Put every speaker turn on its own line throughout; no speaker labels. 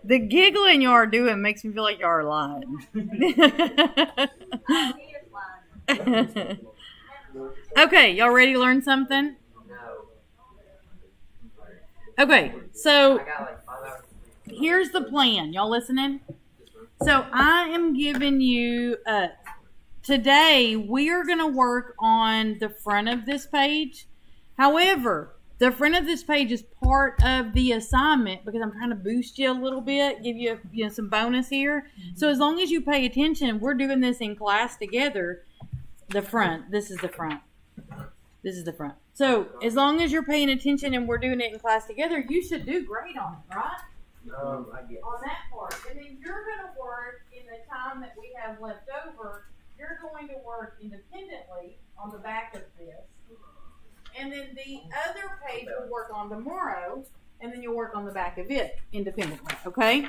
The giggling you are doing makes me feel like you are lying. Okay, y'all ready to learn something? Okay, so here's the plan. Y'all listening? So I am giving you, today we are going to work on the front of this page. However, the front of this page is part of the assignment because I'm trying to boost you a little bit, give you, some bonus here. So as long as you pay attention, we're doing this in class together. The front, this is the front. This is the front. So as long as you're paying attention and we're doing it in class together, you should do great on it, right?
I guess.
On that part. And then you're going to work in the time that we have left over. You're going to work independently on the back of this. And then the other page we'll work on tomorrow. And then you'll work on the back of it independently. Okay?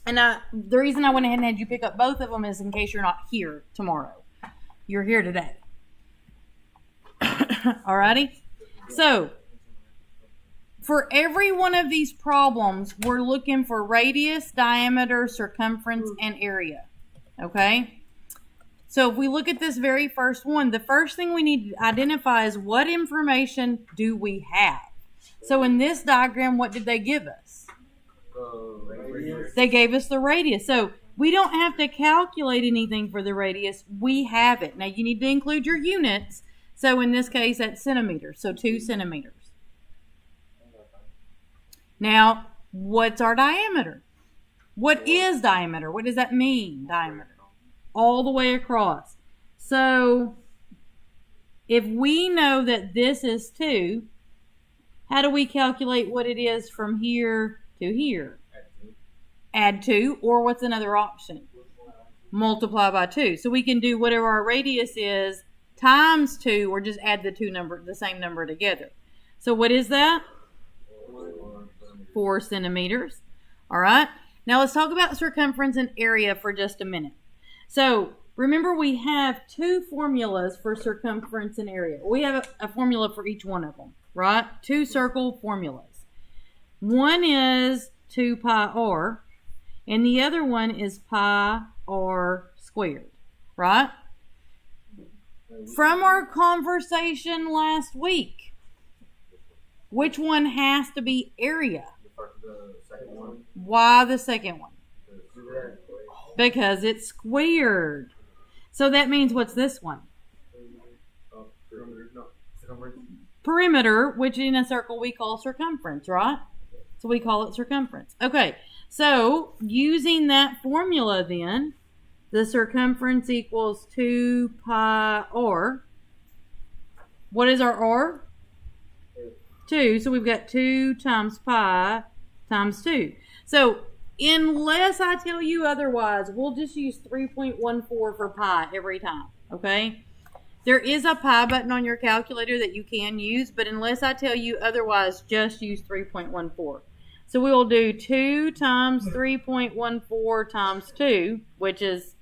And the reason I went ahead and had you pick up both of them is in case you're not here tomorrow. You're here today. Alrighty? So, for every one of these problems, we're looking for radius, diameter, circumference, and area. Okay? So, if we look at this very first one, the first thing we need to identify is what information do we have? So, in this diagram, what did they give us? They gave us the radius. So, we don't have to calculate anything for the radius. We have it. Now, you need to include your units. So, in this case, that's centimeters. So, 2 centimeters. Now, what's our diameter? What is diameter? What does that mean, diameter? All the way across. So, if we know that this is 2, how do we calculate what it is from here to here? Add 2, or what's another option? Multiply by 2. So we can do whatever our radius is times 2, or just add the same number together. So what is that? 4 centimeters. All right. Now let's talk about circumference and area for just a minute. So remember, we have 2 formulas for circumference and area. We have a formula for each one of them, right? 2 circle formulas. One is 2 pi r, and the other one is pi r squared, right? From our conversation last week, which one has to be area?
The second one.
Why the second one? Because it's squared. So that means what's this one? Perimeter, which in a circle we call circumference, right? So we call it circumference. Okay, so using that formula then, the circumference equals 2 pi r. What is our r? 2. So we've got 2 times pi times 2. So unless I tell you otherwise, we'll just use 3.14 for pi every time, okay? There is a pi button on your calculator that you can use, but unless I tell you otherwise, just use 3.14. So we will do 2 times 3.14 times 2, which is,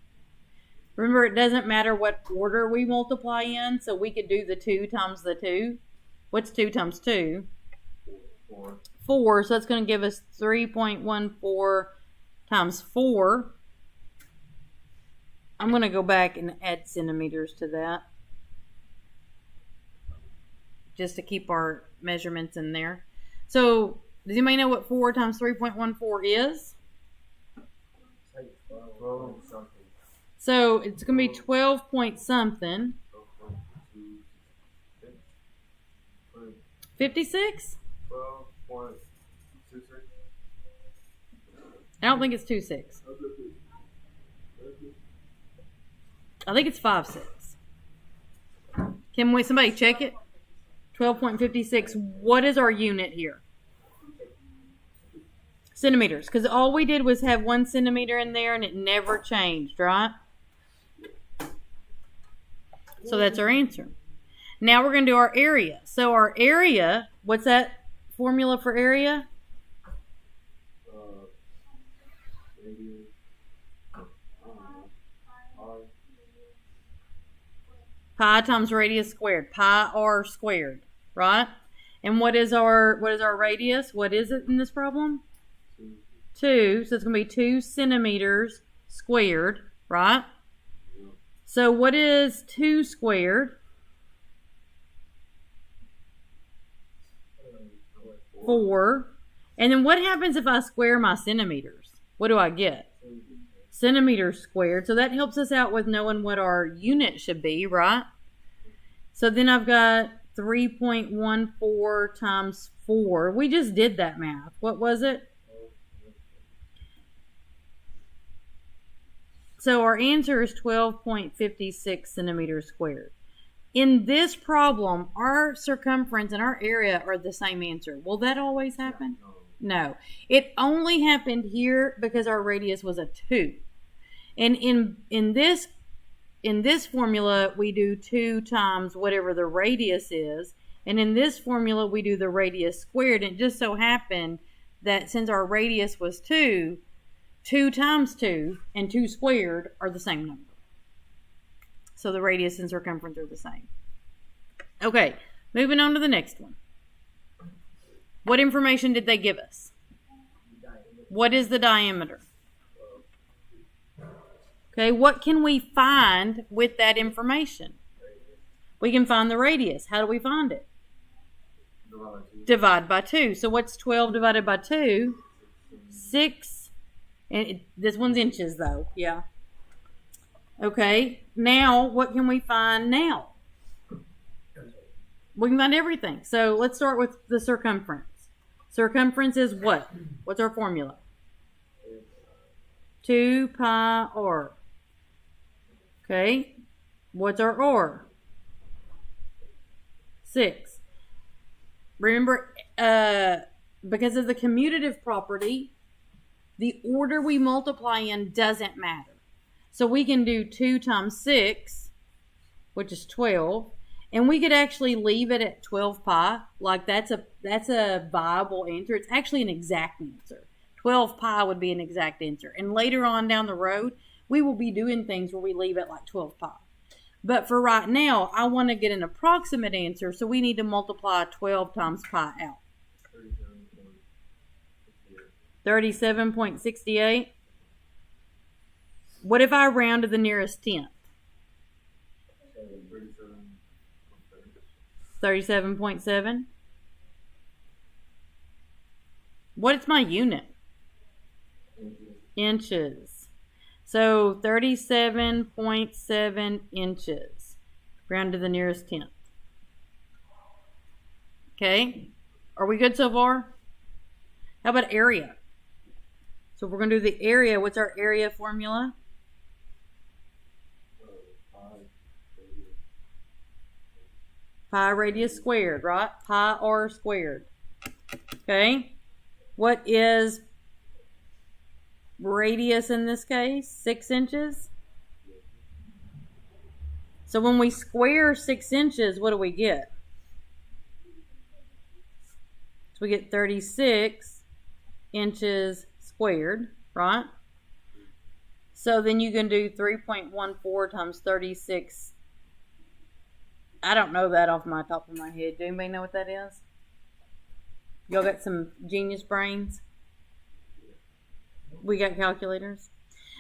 remember, it doesn't matter what order we multiply in, so we could do the 2 times the 2. What's 2 times 2? 4. So that's going to give us 3.14 times 4. I'm going to go back and add centimeters to that, just to keep our measurements in there. So, does anybody know what 4 times 3.14 is? So, it's going to be 12 point something. 56?
12.26.
I don't think it's 26. I think it's 5.6. Can somebody check it? 12.56. What is our unit here? Centimeters. Because all we did was have 1 centimeter in there and it never changed, right? So that's our answer. Now we're going to do our area. So our area, what's that formula for area? Pi times radius squared. Pi r squared, right? And what is our radius? What is it in this problem? 2. So it's going to be 2 centimeters squared, right? So what is 2 squared? 4. And then what happens if I square my centimeters? What do I get? Centimeters squared. So that helps us out with knowing what our unit should be, right? So then I've got 3.14 times 4. We just did that math. What was it? So our answer is 12.56 centimeters squared. In this problem, our circumference and our area are the same answer. Will that always happen? No. It only happened here because our radius was a 2. And in this formula, we do 2 times whatever the radius is. And in this formula, we do the radius squared. And it just so happened that since our radius was 2, 2 times 2 and 2 squared are the same number. So the radius and circumference are the same. Okay, moving on to the next one. What information did they give us? What is the diameter? Okay, what can we find with that information? We can find the radius. How do we find it? Divide by 2. So what's 12 divided by 2? 6. And this one's inches though, yeah. Okay, now what can we find now? We can find everything. So let's start with the circumference. Circumference is what? What's our formula? 2 pi r. Okay, what's our r? 6. Remember, because of the commutative property, the order we multiply in doesn't matter. So we can do 2 times 6, which is 12, and we could actually leave it at 12 pi. Like that's a viable answer. It's actually an exact answer. 12 pi would be an exact answer. And later on down the road, we will be doing things where we leave it like 12 pi. But for right now, I want to get an approximate answer, so we need to multiply 12 times pi out. 37.68. What if I round to the nearest tenth? 37.7. What is my unit? Inches. So 37.7 inches. Round to the nearest tenth. Okay. Are we good so far? How about area? So if we're going to do the area, what's our area formula? Pi radius squared, right? Pi r squared. Okay. What is radius in this case? 6 inches. So when we square 6 inches, what do we get? So we get 36 inches squared, right? So then you can do 3.14 times 36. I don't know that off my top of my head. Do anybody know what that is? Y'all got some genius brains? We got calculators.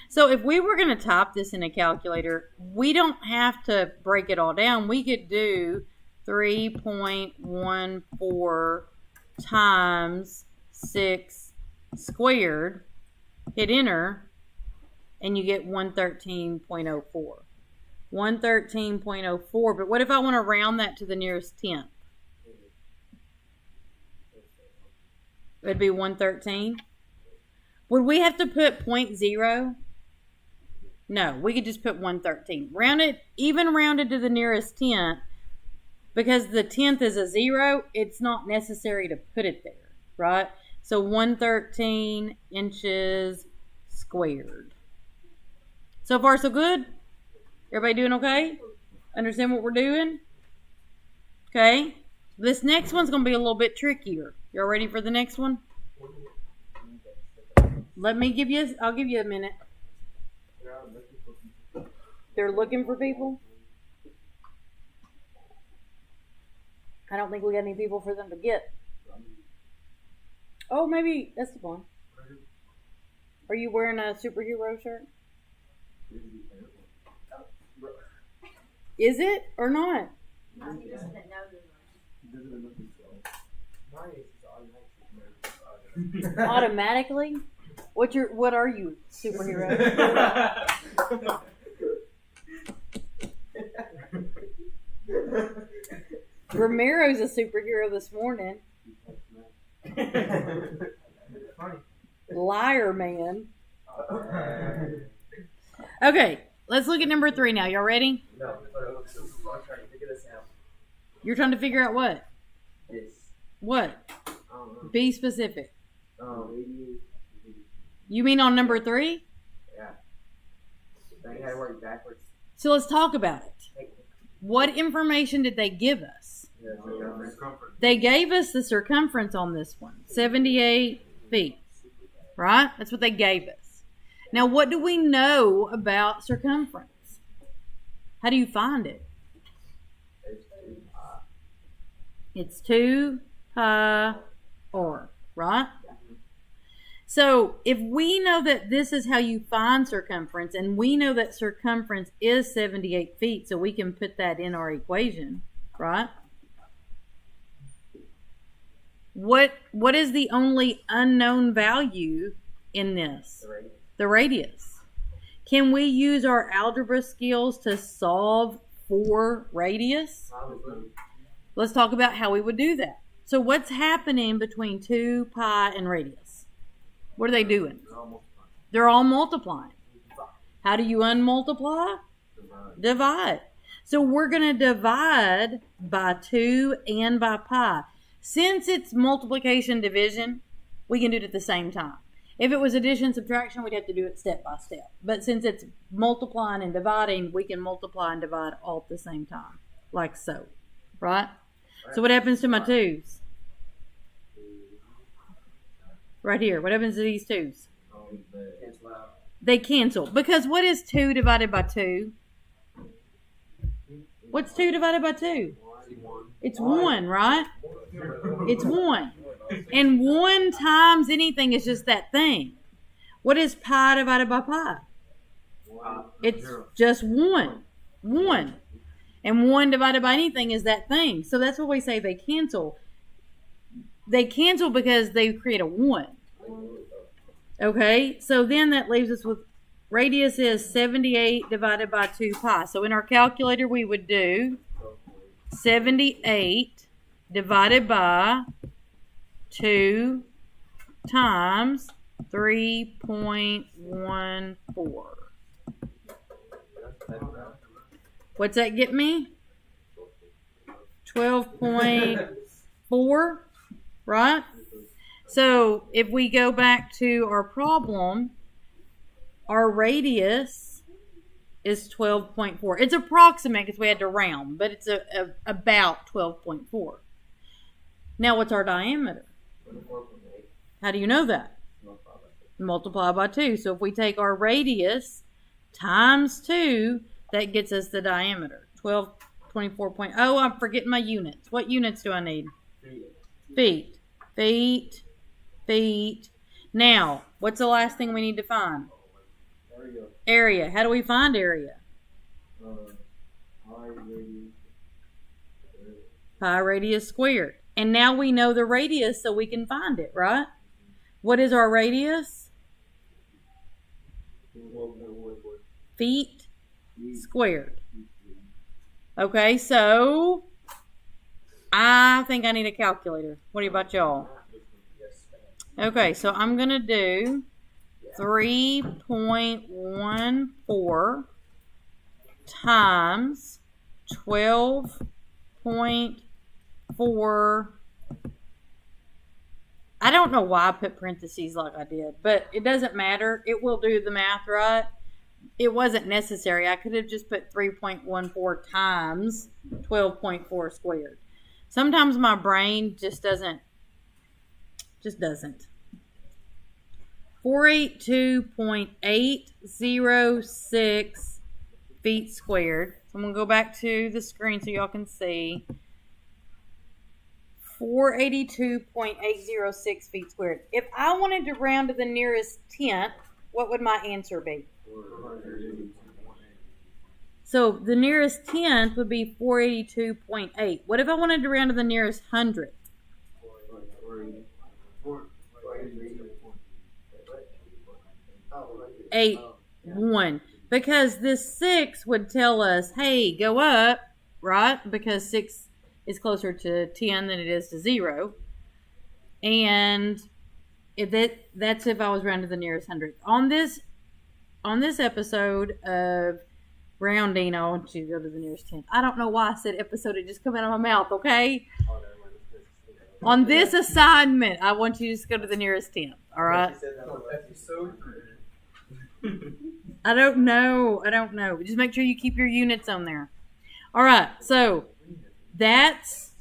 So if we were going to type this in a calculator, we don't have to break it all down. We could do 3.14 times 6 squared. Hit enter, and you get 113.04. 113.04. But what if I want to round that to the nearest tenth? It'd be 113. Would we have to put 0.0? No, we could just put 113. Round it, even rounded to the nearest tenth, because the tenth is a 0, it's not necessary to put it there, right? So 113 inches squared. So far, so good? Everybody doing okay? Understand what we're doing? Okay. This next one's going to be a little bit trickier. Y'all ready for the next one? I'll give you a minute. They're looking for people? I don't think we got any people for them to get. Oh, maybe that's the one. Are you wearing a superhero shirt? Is it or not? Automatically? What are you, superhero? Ramiro's a superhero this morning. Liar man. Okay, let's look at number 3 now. Y'all ready?
No, I'm trying to figure this out.
You're trying to figure out what?
This.
What?
I don't know.
Be specific.
Radius.
You mean on number 3?
Yeah. I had to work backwards.
So let's talk about it. What information did they give us?
Circumference.
They gave us the circumference on this one, 78 feet. Right? That's what they gave us. Now, what do we know about circumference? How do you find it? It's 2 pi r, right? So if we know that this is how you find circumference, and we know that circumference is 78 feet, so we can put that in our equation, right? What is the only unknown value in this? The radius. Can we use our algebra skills to solve for radius? Let's talk about how we would do that. So what's happening between 2 pi and radius? What are they doing? They're all multiplying. How do you unmultiply? Divide. So we're going to divide by 2 and by pi. Since it's multiplication division, we can do it at the same time. If it was addition subtraction, we'd have to do it step by step. But since it's multiplying and dividing, we can multiply and divide all at the same time, like so. Right? So what happens to my 2's? Right here. What happens to these 2's? They cancel. Because what is 2 divided by 2? What's 2 divided by 2? It's 1, right? It's 1. And 1 times anything is just that thing. What is pi divided by pi? It's just 1. 1. And 1 divided by anything is that thing. So that's what we say they cancel. They cancel because they create a 1. Okay, so then that leaves us with radius is 78 divided by 2 pi. So in our calculator we would do 78 divided by 2 times 3.14. What's that get me? 12.4, right? So if we go back to our problem, our radius is 12.4. It's approximate because we had to round, but it's about 12.4. Now what's our diameter? How do you know that? Multiply by 2. So if we take our radius times 2, that gets us the diameter. 1224. Oh, I'm forgetting my units. What units do I need? Feet. Feet. Feet. Now, what's the last thing we need to find? Area. How do we find area? Pi radius squared. And now we know the radius, so we can find it, right? What is our radius? Feet squared. Okay, so I think I need a calculator. What about y'all? Okay, so I'm going to do 3.14 times 12.4. I don't know why I put parentheses like I did, but it doesn't matter. It will do the math right. It wasn't necessary. I could have just put 3.14 times 12.4 squared. Sometimes my brain just doesn't. 482.806 feet squared. So I'm going to go back to the screen so y'all can see. 482.806 feet squared. If I wanted to round to the nearest tenth, what would my answer be? So the nearest tenth would be 482.8. What if I wanted to round to the nearest hundredth? 8.1. Because this 6 would tell us, hey, go up, right? Because 6 is closer to 10 than it is to 0. And that's if I was rounding to the nearest hundredth. On this episode of rounding, I want you to go to the nearest 10. I don't know why I said episode. It just came out of my mouth, okay? On this assignment, I want you to just go to the nearest 10. All right? I don't know. Just make sure you keep your units on there. All right. So that's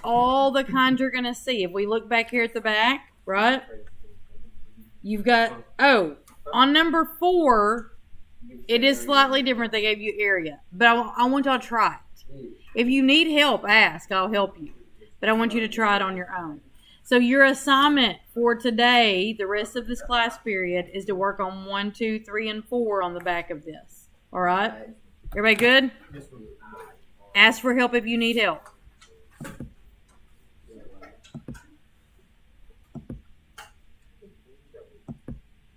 all the kinds you're going to see. If we look back here at the back, right? You've got, on number 4, it is slightly different. They gave you area. But I want y'all to try it. If you need help, ask. I'll help you. But I want you to try it on your own. So your assignment for today, the rest of this class period, is to work on 1, 2, 3, and 4 on the back of this. All right? Everybody good? Ask for help if you need help.